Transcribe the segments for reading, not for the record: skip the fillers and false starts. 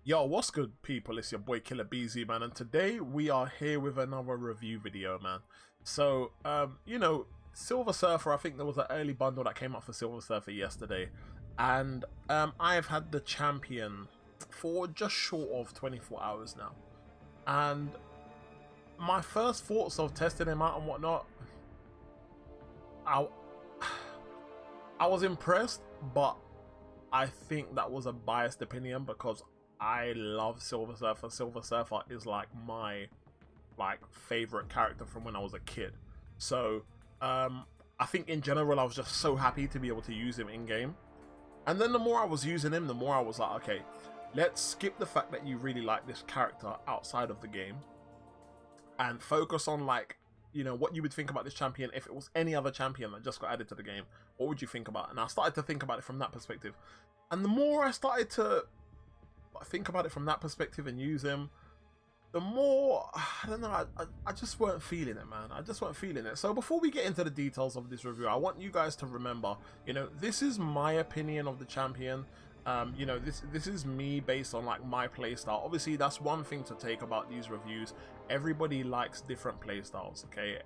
Yo, what's good, people? It's your boy Killer Beezy, man, and today we are here with another review video, man. So, Silver Surfer, I think there was an early bundle that came out for Silver Surfer yesterday, and I've had the champion for just short of 24 hours now. And my first thoughts of testing him out and whatnot, I, I was impressed, but I think that was a biased opinion because I love Silver Surfer. Silver Surfer is like my favorite character from when I was a kid. So I think in general I was just so happy to be able to use him in game. And then the more I was using him, the more I was like, okay, let's skip the fact that you really like this character outside of the game and focus on what you would think about this champion if it was any other champion that just got added to the game. What would you think about? And I started to think about it from that perspective. And the more I started to think about it from that perspective and use him, the more, I don't know, I just weren't feeling it, man. I just weren't feeling it. So before we get into the details of this review, I want you guys to remember, this is my opinion of the champion. This is me based on my playstyle. Obviously, that's one thing to take about these reviews. Everybody likes different playstyles, okay?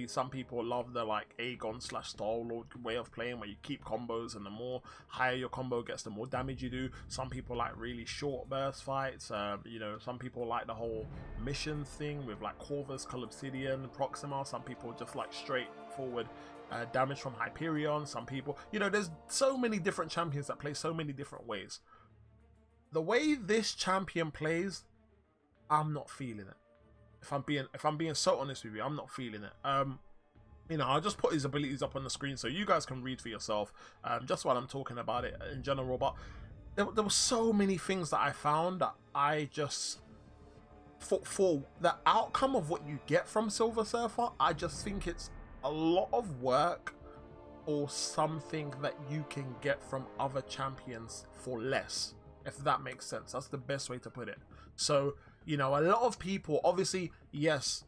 Some people love the Aegon / Star-Lord way of playing where you keep combos, and the more higher your combo gets, the more damage you do. Some people like really short burst fights. Some people like the whole mission thing with Corvus, Obsidian, Proxima. Some people just like straightforward damage from Hyperion. Some people, there's so many different champions that play so many different ways. The way this champion plays, I'm not feeling it. If I'm being so honest with you, I'm not feeling it. I'll just put his abilities up on the screen so you guys can read for yourself, just while I'm talking about it in general. But there were so many things that I found that I just, for the outcome of what you get from Silver Surfer, I just think it's a lot of work or something that you can get from other champions for less, if that makes sense. That's the best way to put it. So, a lot of people, obviously, yes,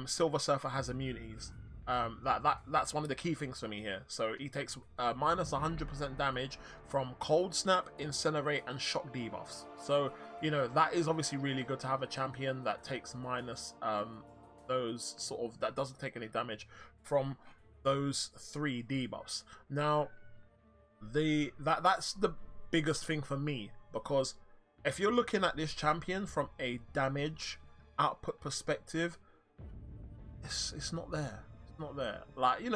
Silver Surfer has immunities. That's one of the key things for me here. So he takes minus 100% damage from Cold Snap, Incinerate, and Shock debuffs. So, that is obviously really good to have a champion that takes minus those that doesn't take any damage from those 3 debuffs. Now, that's the biggest thing for me, because if you're looking at this champion from a damage output perspective, it's not there. It's not there.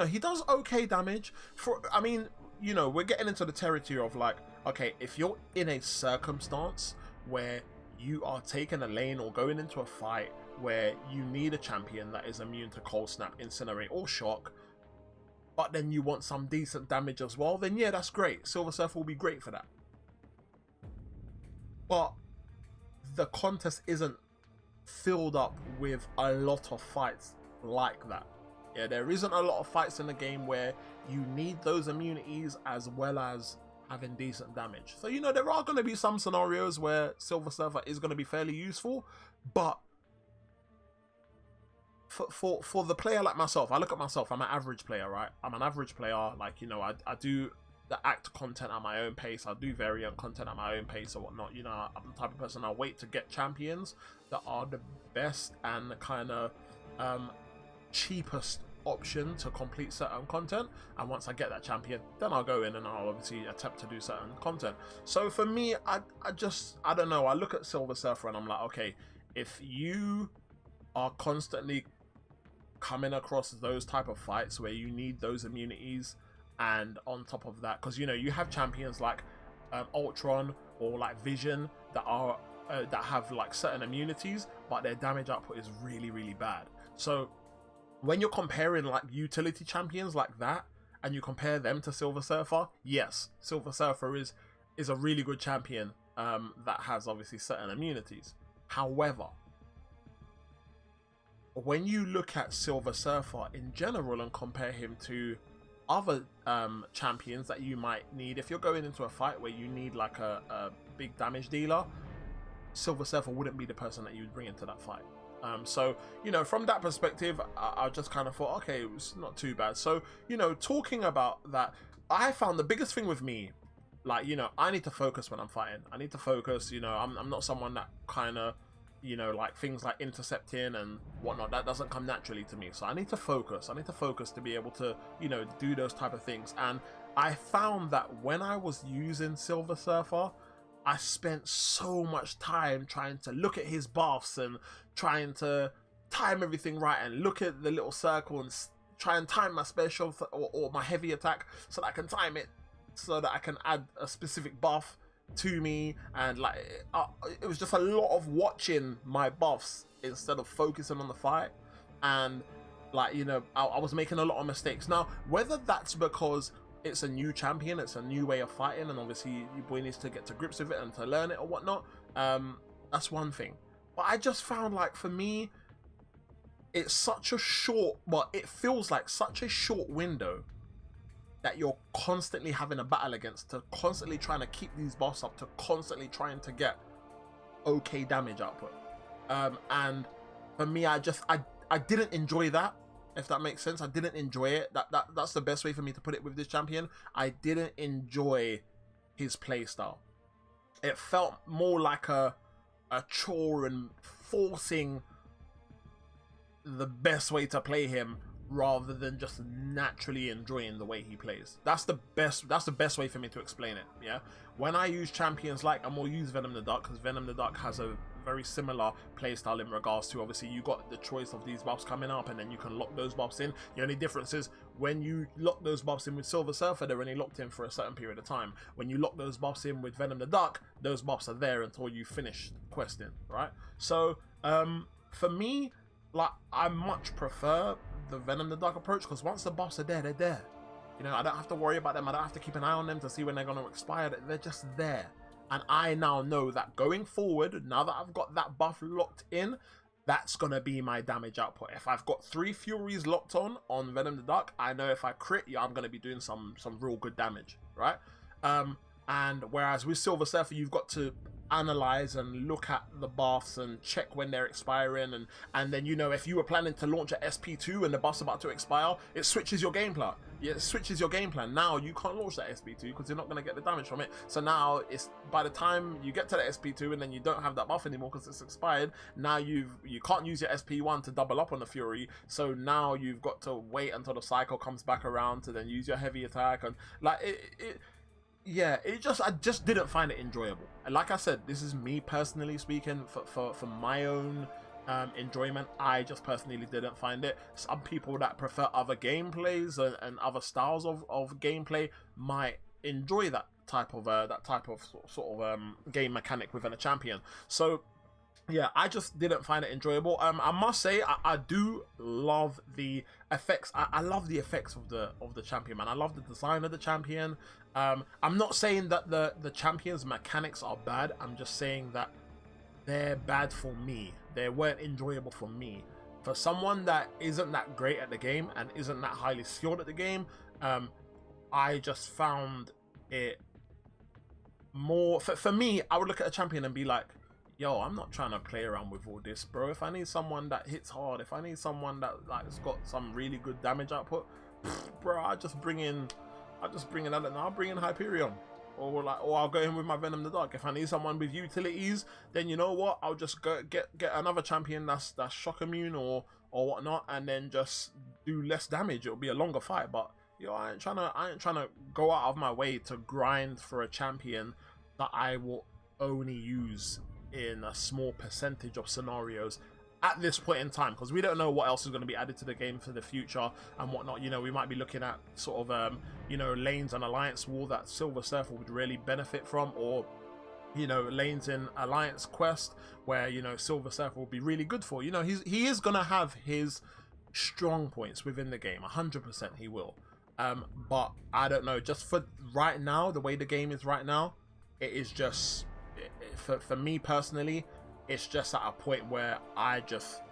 He does okay damage. We're getting into the territory of okay, if you're in a circumstance where you are taking a lane or going into a fight where you need a champion that is immune to Cold Snap, Incinerate, or Shock, but then you want some decent damage as well, then yeah, that's great. Silver Surfer will be great for that. But the contest isn't filled up with a lot of fights like that. Yeah, there isn't a lot of fights in the game where you need those immunities as well as having decent damage. So, there are going to be some scenarios where Silver Surfer is going to be fairly useful, but for the player like myself, I look at myself, I'm an average player, right? I'm an average player. I do the act content at my own pace. I do variant content at my own pace or whatnot. I'm the type of person, I wait to get champions that are the best and the kind of cheapest option to complete certain content. And once I get that champion, then I'll go in and I'll obviously attempt to do certain content. So for me, I don't know. I look at Silver Surfer and I'm like, okay, if you are constantly coming across those type of fights where you need those immunities, and on top of that, because you have champions like Ultron or Vision that are that have certain immunities, but their damage output is really, really bad. So when you're comparing utility champions like that, and you compare them to Silver Surfer, yes, Silver Surfer is a really good champion that has obviously certain immunities. However, when you look at Silver Surfer in general and compare him to other champions that you might need, if you're going into a fight where you need a big damage dealer, Silver Surfer wouldn't be the person that you would bring into that fight. So from that perspective, I just kind of thought, okay, it was not too bad. So talking about that, I found the biggest thing with me like, you know, I need to focus when I'm fighting. I need to focus, you know, I'm not someone that kind of, you know, like things like intercepting and whatnot, that doesn't come naturally to me. So I need to focus. I need to focus to be able to, you know, do those type of things. And I found that when I was using Silver Surfer, I spent so much time trying to look at his buffs and trying to time everything right and look at the little circle and try and time my special or my heavy attack so that I can time it so that I can add a specific buff to me. And like it was just a lot of watching my buffs instead of focusing on the fight. And like, you know, I was making a lot of mistakes. Now, whether that's because it's a new champion, it's a new way of fighting, and obviously your boy needs to get to grips with it and to learn it or whatnot, that's one thing. But I just found, like, for me, it's such a short, well, it feels like such a short window that you're constantly having a battle against, to constantly trying to keep these buffs up, to constantly trying to get okay damage output. And for me, I didn't enjoy that, if that makes sense. I didn't enjoy it. That's the best way for me to put it with this champion. I didn't enjoy his playstyle. It felt more like a chore and forcing the best way to play him rather than just naturally enjoying the way he plays. That's the best way for me to explain it. Yeah, when I use champions, like, I'm gonna use Venom the Duck, because Venom the Duck has a very similar playstyle in regards to, obviously, you got the choice of these buffs coming up and then you can lock those buffs in. The only difference is when you lock those buffs in with Silver Surfer, they're only locked in for a certain period of time. When you lock those buffs in with Venom the Duck, those buffs are there until you finish questing, right? So for me, like, I much prefer the Venom the Duck approach, because once the buffs are there, they're there. You know, I don't have to worry about them. I don't have to keep an eye on them to see when they're going to expire. They're just there. And I now know that going forward, now that I've got that buff locked in, that's going to be my damage output. If I've got 3 Furies locked on Venom the Duck, I know if I crit, yeah, I'm going to be doing some real good damage, right? And whereas with Silver Surfer, you've got to analyze and look at the buffs and check when they're expiring, and then, you know, if you were planning to launch at SP2 and the buff's about to expire, it switches your game plan. Yeah, it switches your game plan. Now you can't launch that SP2 because you're not going to get the damage from it. So now it's, by the time you get to the SP2 and then you don't have that buff anymore because it's expired, now you can't use your SP1 to double up on the Fury. So now you've got to wait until the cycle comes back around to then use your heavy attack. And like yeah, I just didn't find it enjoyable. And like I said, this is me personally speaking, for my own enjoyment. I just personally didn't find it. Some people that prefer other gameplays and other styles of gameplay might enjoy that type of sort of game mechanic within a champion. So yeah, I just didn't find it enjoyable. I must say, I do love the effects. I love the effects of the champion, man. I love the design of the champion. I'm not saying that the champion's mechanics are bad. I'm just saying that they're bad for me. They weren't enjoyable for me. For someone that isn't that great at the game and isn't that highly skilled at the game, I just found it more... For me, I would look at a champion and be like, yo, I'm not trying to play around with all this, bro. If I need someone that hits hard, if I need someone that has got some really good damage output, bro, I'll bring in I'll bring in Hyperion, or I'll go in with my Venom the Dark. If I need someone with utilities, then you know what, I'll just go get another champion that's shock immune or whatnot, and then just do less damage. It'll be a longer fight, but yo, I ain't trying to go out of my way to grind for a champion that I will only use in a small percentage of scenarios at this point in time, because we don't know what else is going to be added to the game for the future and whatnot. You know, we might be looking at sort of you know, lanes and alliance war that Silver Surfer would really benefit from, or, you know, lanes in alliance quest where, you know, Silver Surfer will be really good for. You know, he is going to have his strong points within the game, 100% he will. But I don't know, just for right now, the way the game is right now, it is just... For me personally, it's just at a point where I just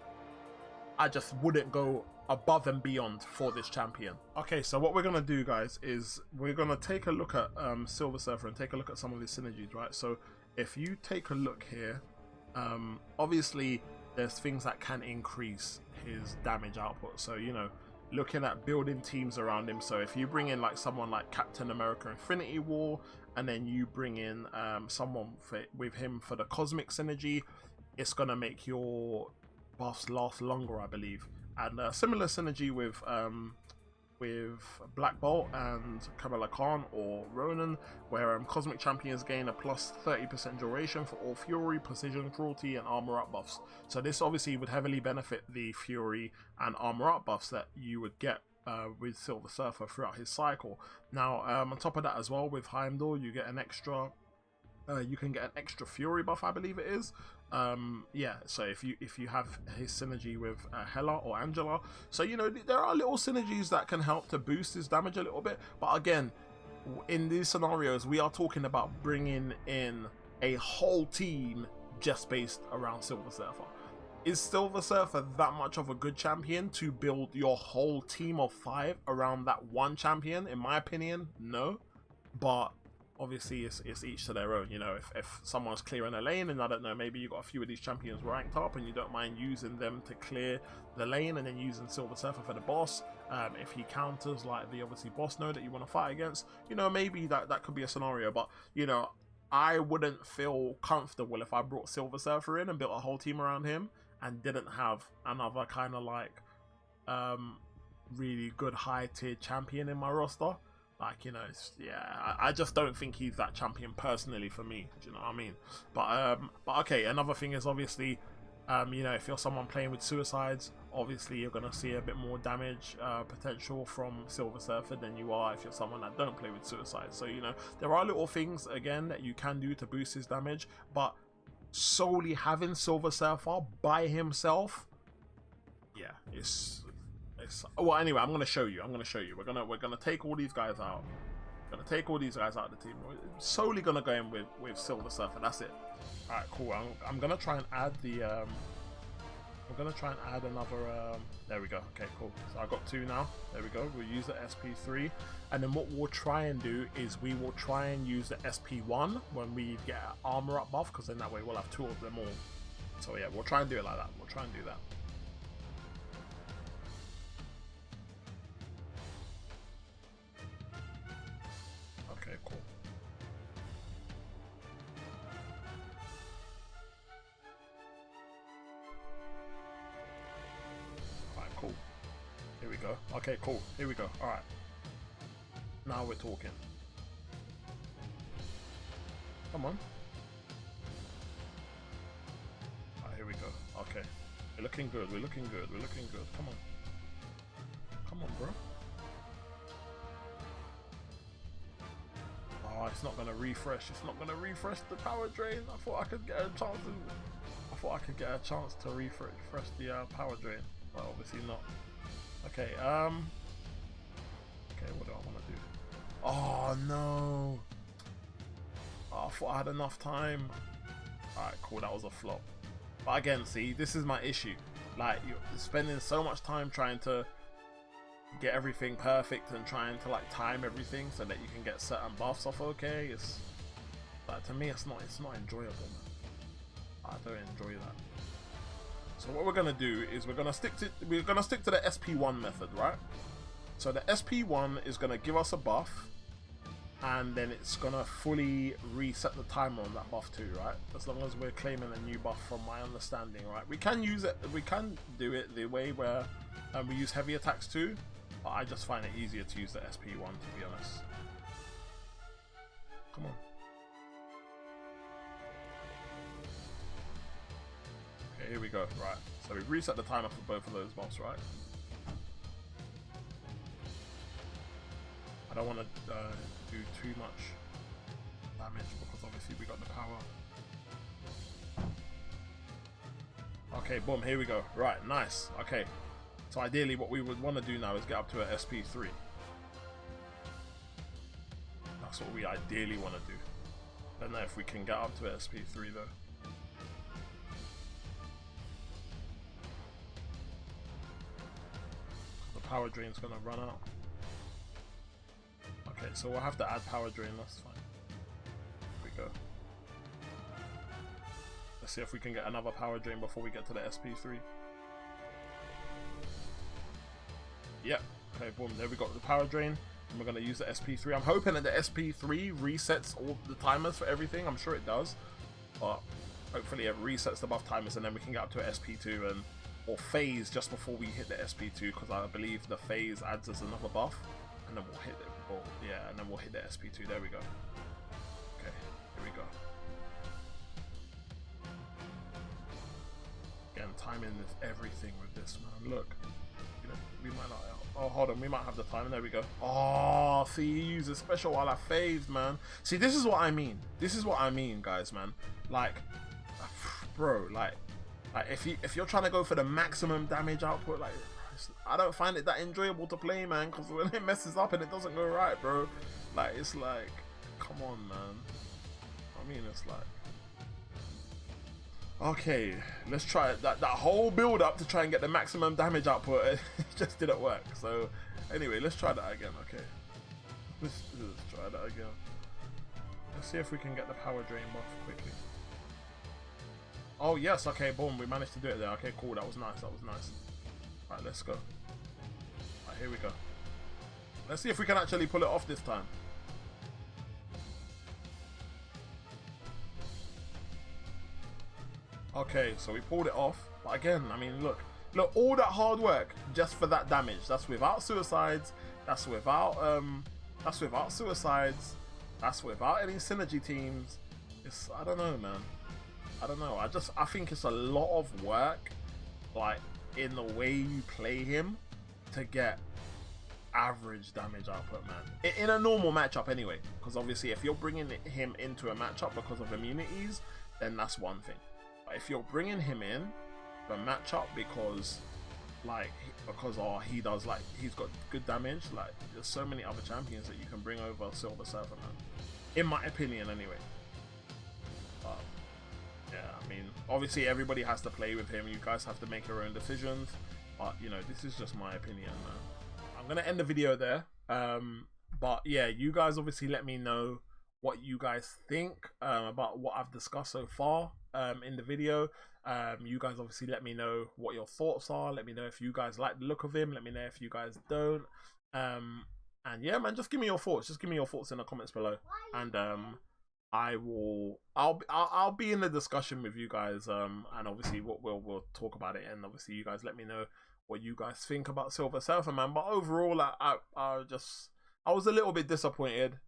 wouldn't go above and beyond for this champion. Okay, so what we're gonna do, guys, is we're gonna take a look at Silver Surfer and take a look at some of his synergies, right? So if you take a look here, obviously there's things that can increase his damage output. So, you know, looking at building teams around him. So if you bring in like someone like Captain America Infinity War, and then you bring in someone with him for the cosmic synergy, it's gonna make your buffs last longer, I believe. And similar synergy with Black Bolt and Kamala Khan or Ronan, where cosmic champions gain a plus 30% duration for all Fury, Precision, Cruelty, and Armor Up buffs. So this obviously would heavily benefit the Fury and Armor Up buffs that you would get with Silver Surfer throughout his cycle. Now, on top of that as well, with Heimdall, you get an extra. You can get an extra Fury buff, I believe it is. Yeah, so if you have his synergy with Hela or Angela, so you know there are little synergies that can help to boost his damage a little bit. But again, in these scenarios, we are talking about bringing in a whole team just based around Silver Surfer. Is Silver Surfer that much of a good champion to build your whole team of 5 around that one champion? In my opinion, no. But obviously it's each to their own. You know, if someone's clearing a lane, and I don't know, maybe you got a few of these champions ranked up and you don't mind using them to clear the lane and then using Silver Surfer for the boss, if he counters like the obviously boss node that you want to fight against, you know, maybe that could be a scenario. But you know, I wouldn't feel comfortable if I brought Silver Surfer in and built a whole team around him and didn't have another kind of like really good high tier champion in my roster. Like, you know, yeah, I just don't think he's that champion personally for me. Do you know what I mean? But okay, another thing is obviously, you know, if you're someone playing with suicides, obviously you're gonna see a bit more damage potential from Silver Surfer than you are if you're someone that don't play with suicides. So you know, there are little things again that you can do to boost his damage, but solely having Silver Surfer by himself, yeah, it's well, anyway, I'm gonna show you. We're gonna take all these guys out. We're gonna take all these guys out of the team. We're solely gonna go in with Silver Surfer. That's it. All right, cool. I'm gonna try and add the I'm gonna try and add another. There we go. Okay, cool. So I got 2 now. There we go. We'll use the SP3, and then what we'll try and do is we will try and use the SP1 when we get an armor up buff, because then that way we'll have 2 of them all. So yeah, we'll try and do it like that. We'll try and do that. Okay, cool. Alright, cool. Here we go. Okay, cool. Here we go. Alright. Now we're talking. Come on. Alright, here we go. Okay. We're looking good. We're looking good. We're looking good. Come on. Come on, bro. Oh, it's not gonna refresh. It's not gonna refresh the power drain. I thought I could get a chance to. I thought I could get a chance to refresh the power drain, but obviously not. Okay. Okay. What do I want to do? Oh no! Oh, I thought I had enough time. All right, cool. That was a flop. But again, see, this is my issue. Like, you're spending so much time trying to get everything perfect and trying to like time everything so that you can get certain buffs off. Okay, it's like, to me it's not enjoyable, man. I don't enjoy that. So what we're gonna do is we're gonna stick to the Sp1 method, right? So the Sp1 is gonna give us a buff, and then it's gonna fully reset the timer on that buff too, right? As long as we're claiming a new buff, from my understanding, right? We can use it. We can do it the way where we use heavy attacks too. But I just find it easier to use the Sp1, to be honest. Come on. Okay, here we go. Right. So we've reset the timer for both of those buffs, right? I don't want to do too much damage because obviously we got the power. Okay, boom. Here we go. Right. Nice. Okay. So ideally what we would want to do now is get up to an SP3. That's what we ideally want to do. I don't know if we can get up to an SP3 though. The power drain's going to run out. Okay, so we'll have to add power drain, that's fine. Here we go. Let's see if we can get another power drain before we get to the SP3. Yep. Okay, boom. There we got the power drain. And we're going to use the SP3. I'm hoping that the SP3 resets all the timers for everything. I'm sure it does. But hopefully it resets the buff timers and then we can get up to an SP2 and or phase just before we hit the SP2, because I believe the phase adds us another buff. And then we'll hit it. Well, yeah, and then we'll hit the SP2. There we go. Okay, here we go. Again, timing is everything with this, man. Look, you know, we might not. Oh, hold on, we might have the time. There we go. Oh, see, he uses special while I phased, man. See, this is what I mean. This is what I mean, guys, man. Like, bro, like if you're trying to go for the maximum damage output, like, I don't find it that enjoyable to play, man, because when it messes up and it doesn't go right, bro, like, it's like, come on, man. I mean, it's like, okay, let's try it. That whole build up to try and get the maximum damage output, it just didn't work. So anyway, let's try that again. Okay, let's try that again. Let's see if we can get the power drain buff quickly. Oh yes, okay, boom, we managed to do it there. Okay, cool, that was nice, that was nice. Right, let's go. Right, here we go. Let's see if we can actually pull it off this time. Okay, so we pulled it off. But again, I mean, look, all that hard work just for that damage. That's without suicides. That's without suicides. That's without any synergy teams. It's, I don't know, man. I don't know. I think it's a lot of work, like, in the way you play him to get average damage output, man. In a normal matchup anyway, because obviously if you're bringing him into a matchup because of immunities, then that's one thing. But if you're bringing him in the matchup because he does, like, he's got good damage, like, there's so many other champions that you can bring over Silver Surfer, man. In my opinion anyway. Yeah, I mean, obviously everybody has to play with him. You guys have to make your own decisions. But, you know, this is just my opinion, man. I'm going to end the video there. But, yeah, you guys obviously let me know what you guys think about what I've discussed so far in the video. You guys obviously let me know what your thoughts are. Let me know if you guys like the look of him. Let me know if you guys don't. And, yeah, man, just give me your thoughts. Just give me your thoughts in the comments below. And, I'll be in the discussion with you guys, and obviously we'll talk about it, and obviously you guys let me know what you guys think about Silver Surfer, man. But overall, I was a little bit disappointed.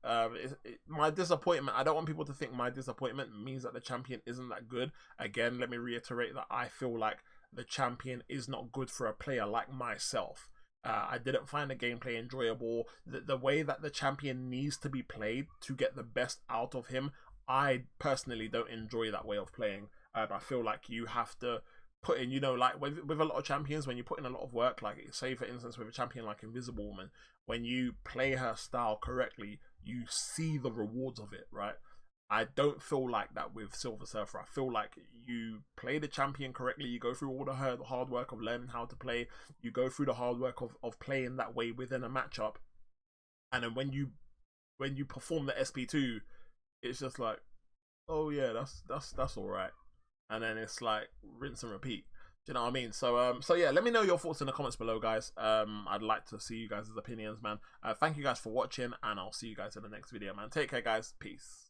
My disappointment, I don't want people to think my disappointment means that the champion isn't that good. Again, let me reiterate that I feel like the champion is not good for a player like myself. I didn't find the gameplay enjoyable. The way that the champion needs to be played to get the best out of him, I personally don't enjoy that way of playing. I feel like you have to put in, you know, like with a lot of champions, when you put in a lot of work, like say for instance with a champion like Invisible Woman, when you play her style correctly, you see the rewards of it, right? I don't feel like that with Silver Surfer. I feel like you play the champion correctly, you go through all the hard work of learning how to play, you go through the hard work of playing that way within a matchup, and then when you perform the SP2, it's just like, oh yeah, that's alright. And then it's like rinse and repeat. Do you know what I mean? So yeah, let me know your thoughts in the comments below, guys. I'd like to see you guys' opinions, man. Thank you guys for watching, and I'll see you guys in the next video, man. Take care, guys. Peace.